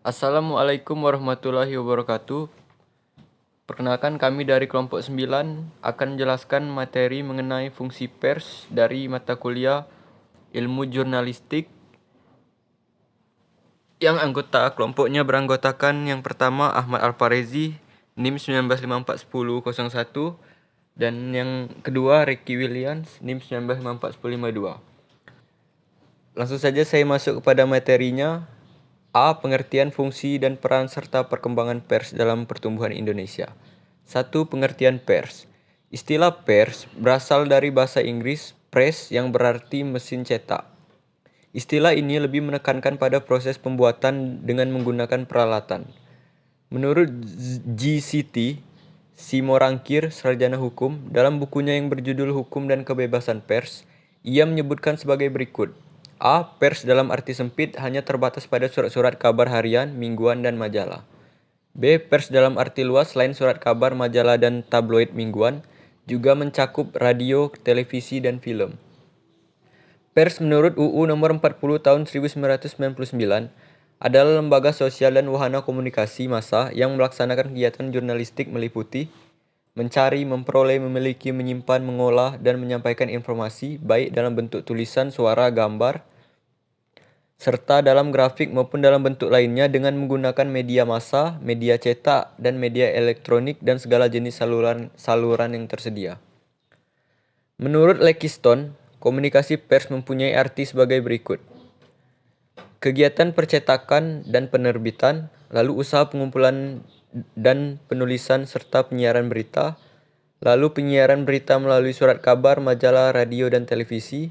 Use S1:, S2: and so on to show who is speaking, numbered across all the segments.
S1: Assalamualaikum warahmatullahi wabarakatuh. Perkenalkan kami dari kelompok 9 akan menjelaskan materi mengenai fungsi pers dari mata kuliah Ilmu Jurnalistik yang anggota kelompoknya beranggotakan yang pertama Ahmad Alfarezi NIM 19541001 dan yang kedua Ricky Williams NIM 19541052. Langsung saja saya masuk kepada materinya. A. Pengertian fungsi dan peran serta perkembangan pers dalam pertumbuhan Indonesia. 1. Pengertian pers. Istilah pers berasal dari bahasa Inggris press yang berarti mesin cetak. Istilah ini lebih menekankan pada proses pembuatan dengan menggunakan peralatan. Menurut GCT, Simorangkir, sarjana hukum, dalam bukunya yang berjudul Hukum dan Kebebasan Pers, ia menyebutkan sebagai berikut. A. Pers dalam arti sempit hanya terbatas pada surat-surat kabar harian, mingguan, dan majalah. B. Pers dalam arti luas selain surat kabar, majalah, dan tabloid mingguan, juga mencakup radio, televisi, dan film. Pers menurut UU Nomor 40 Tahun 1999 adalah lembaga sosial dan wahana komunikasi massa yang melaksanakan kegiatan jurnalistik meliputi mencari, memperoleh, memiliki, menyimpan, mengolah, dan menyampaikan informasi baik dalam bentuk tulisan, suara, gambar, serta dalam grafik maupun dalam bentuk lainnya dengan menggunakan media massa, media cetak, dan media elektronik dan segala jenis saluran yang tersedia. Menurut Lekiston, komunikasi pers mempunyai arti sebagai berikut. Kegiatan percetakan dan penerbitan, lalu usaha pengumpulan dan penulisan serta penyiaran berita, lalu penyiaran berita melalui surat kabar, majalah, radio, dan televisi,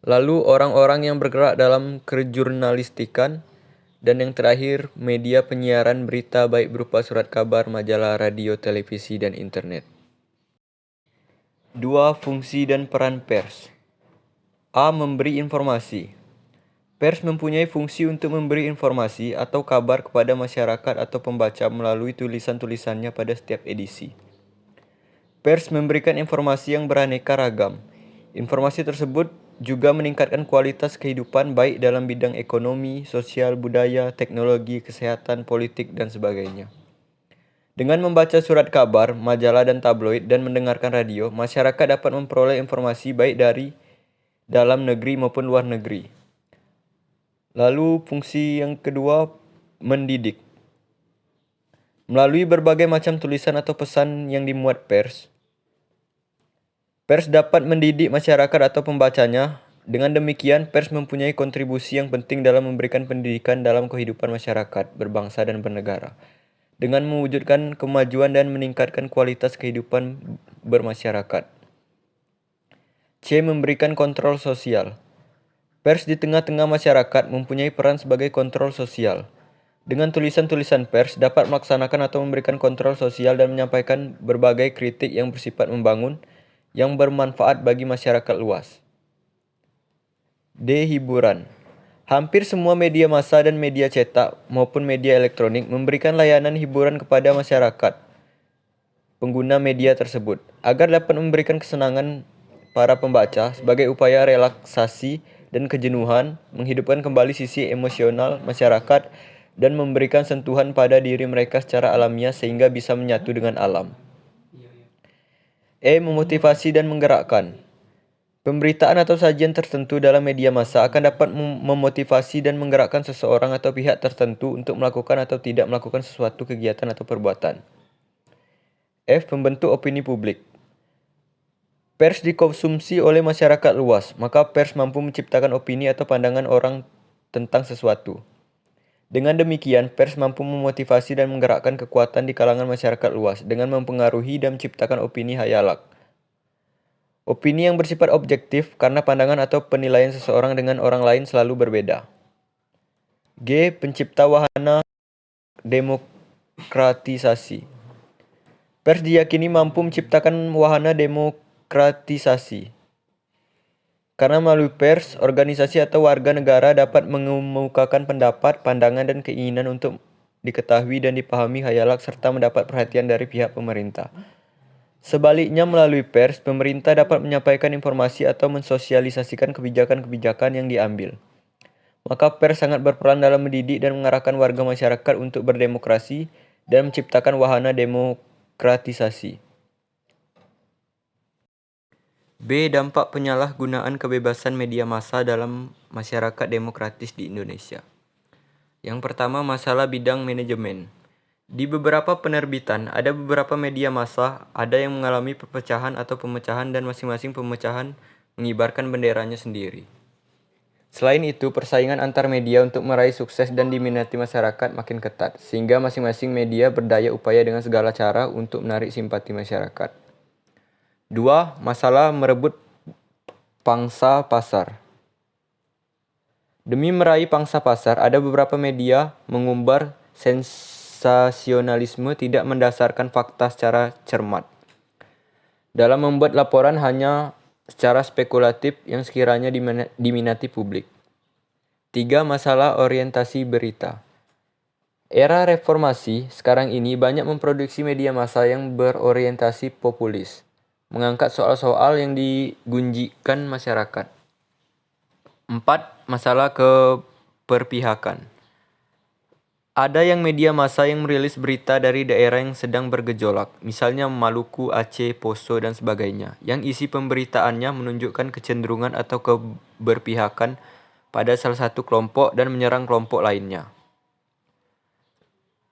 S1: lalu orang-orang yang bergerak dalam kejurnalistikan, dan yang terakhir media penyiaran berita baik berupa surat kabar, majalah, radio, televisi, dan internet. 2. Fungsi dan peran pers. A. Memberi informasi. Pers mempunyai fungsi untuk memberi informasi atau kabar kepada masyarakat atau pembaca melalui tulisan-tulisannya pada setiap edisi. Pers memberikan informasi yang beraneka ragam. Informasi tersebut juga meningkatkan kualitas kehidupan baik dalam bidang ekonomi, sosial, budaya, teknologi, kesehatan, politik, dan sebagainya. Dengan membaca surat kabar, majalah, dan tabloid dan mendengarkan radio, masyarakat dapat memperoleh informasi baik dari dalam negeri maupun luar negeri. Lalu fungsi yang kedua, mendidik. Melalui berbagai macam tulisan atau pesan yang dimuat pers dapat mendidik masyarakat atau pembacanya. Dengan demikian, pers mempunyai kontribusi yang penting dalam memberikan pendidikan dalam kehidupan masyarakat, berbangsa, dan bernegara, dengan mewujudkan kemajuan dan meningkatkan kualitas kehidupan bermasyarakat. C. Memberikan kontrol sosial. Pers di tengah-tengah masyarakat mempunyai peran sebagai kontrol sosial. Dengan tulisan-tulisan pers dapat melaksanakan atau memberikan kontrol sosial dan menyampaikan berbagai kritik yang bersifat membangun, yang bermanfaat bagi masyarakat luas. D. Hiburan. Hampir semua media massa dan media cetak maupun media elektronik memberikan layanan hiburan kepada masyarakat pengguna media tersebut, agar dapat memberikan kesenangan para pembaca sebagai upaya relaksasi dan kejenuhan, menghidupkan kembali sisi emosional masyarakat, dan memberikan sentuhan pada diri mereka secara alamiah sehingga bisa menyatu dengan alam. E. Memotivasi dan menggerakkan. Pemberitaan atau sajian tertentu dalam media massa akan dapat memotivasi dan menggerakkan seseorang atau pihak tertentu untuk melakukan atau tidak melakukan sesuatu kegiatan atau perbuatan. F. Membentuk opini publik. Pers dikonsumsi oleh masyarakat luas, maka pers mampu menciptakan opini atau pandangan orang tentang sesuatu. Dengan demikian, pers mampu memotivasi dan menggerakkan kekuatan di kalangan masyarakat luas dengan mempengaruhi dan menciptakan opini hayalak. Opini yang bersifat objektif karena pandangan atau penilaian seseorang dengan orang lain selalu berbeda. G. Pencipta wahana demokratisasi. Pers diyakini mampu menciptakan wahana demokratisasi. Karena melalui pers, organisasi atau warga negara dapat mengemukakan pendapat, pandangan, dan keinginan untuk diketahui dan dipahami hayalak serta mendapat perhatian dari pihak pemerintah. Sebaliknya, melalui pers, pemerintah dapat menyampaikan informasi atau mensosialisasikan kebijakan-kebijakan yang diambil. Maka pers sangat berperan dalam mendidik dan mengarahkan warga masyarakat untuk berdemokrasi dan menciptakan wahana demokratisasi. B. Dampak penyalahgunaan kebebasan media massa dalam masyarakat demokratis di Indonesia. Yang pertama, masalah bidang manajemen. Di beberapa penerbitan, ada beberapa media massa, ada yang mengalami perpecahan atau pemecahan dan masing-masing pemecahan mengibarkan benderanya sendiri. Selain itu, persaingan antar media untuk meraih sukses dan diminati masyarakat makin ketat, sehingga masing-masing media berdaya upaya dengan segala cara untuk menarik simpati masyarakat. 2. Masalah merebut pangsa pasar. Demi meraih pangsa pasar, ada beberapa media mengumbar sensasionalisme tidak mendasarkan fakta secara cermat. Dalam membuat laporan hanya secara spekulatif yang sekiranya diminati publik. 3. Masalah orientasi berita. Era reformasi sekarang ini banyak memproduksi media massa yang berorientasi populis, mengangkat soal-soal yang digunjingkan masyarakat. 4. Masalah keberpihakan. Ada yang media massa yang merilis berita dari daerah yang sedang bergejolak, misalnya Maluku, Aceh, Poso, dan sebagainya, yang isi pemberitaannya menunjukkan kecenderungan atau keberpihakan pada salah satu kelompok dan menyerang kelompok lainnya.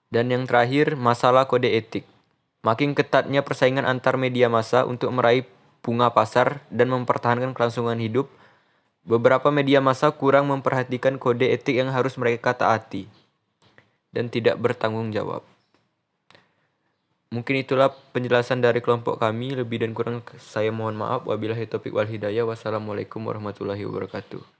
S1: Dan yang terakhir, masalah kode etik. Makin ketatnya persaingan antar media massa untuk meraih bunga pasar dan mempertahankan kelangsungan hidup, beberapa media massa kurang memperhatikan kode etik yang harus mereka taati dan tidak bertanggung jawab. Mungkin itulah penjelasan dari kelompok kami. Lebih dan kurang saya mohon maaf. Wabillahi taufiq wal hidayah. Wassalamualaikum warahmatullahi wabarakatuh.